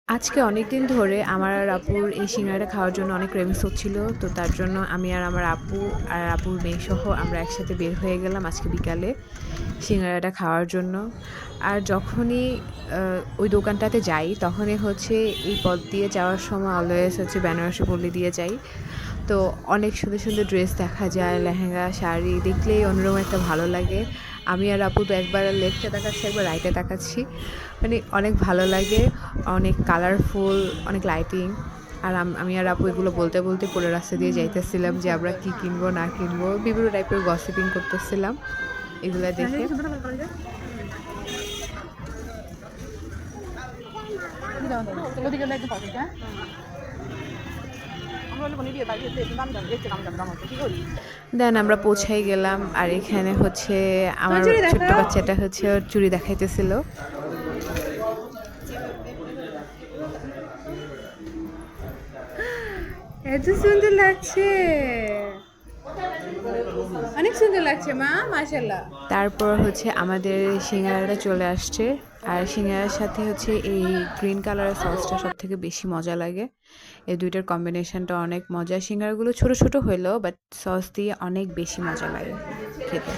আজকে অনেকদিন ধরে আমার আর আপুর এই সিঙ্গাড়াটা খাওয়ার জন্য অনেক ক্রেভিংস হচ্ছিল। তো তার জন্য আমি আর আমার আপু আর আপুর মেয়েসহ আমরা একসাথে বের হয়ে গেলাম আজকে বিকালে সিঙ্গাড়াটা খাওয়ার জন্য। আর যখনই ওই দোকানটাতে যাই তখনই হচ্ছে এই পথ দিয়ে যাওয়ার সময় অলওয়েজ হচ্ছে বেনারসি পল্লী দিয়ে যাই। তো অনেক সুন্দর সুন্দর ড্রেস দেখা যায়, লেহেঙ্গা শাড়ি দেখলেই অন্যরকম একটা ভালো লাগে। আমি আর আপু তো একবার লেফটে তাকাচ্ছি, একবার রাইটে তাকাচ্ছি, মানে অনেক ভালো লাগে, অনেক কালারফুল, অনেক লাইটিং। আর আমি আর আপু এগুলো বলতে বলতে পুরো রাস্তা দিয়ে যাইতেছিলাম যে আমরা কি কিনবো না কিনবো, বিভিন্ন টাইপের গসিপিং করতেছিলাম এগুলা দেখে। দেন আমরা পৌঁছাই গেলাম, আর এখানে হচ্ছে আমার ছোট্ট বাচ্চাটা হচ্ছে ওর চুড়ি দেখাইতেছিল। এত সুন্দর লাগছে, অনেক সুন্দর লাগছে মা, মাশাআল্লাহ। তারপর হচ্ছে আমাদের সিঙ্গারাটা চলে আসছে, আর সিঙ্গারার সাথে হচ্ছে এই গ্রিন কালারের সসটা সব থেকে বেশি মজা লাগে। এই দুইটার কম্বিনেশনটা অনেক মজা। সিঙ্গারাগুলো ছোট ছোট হইলেও বাট সস দিয়ে অনেক বেশি মজা লাগে খেতে।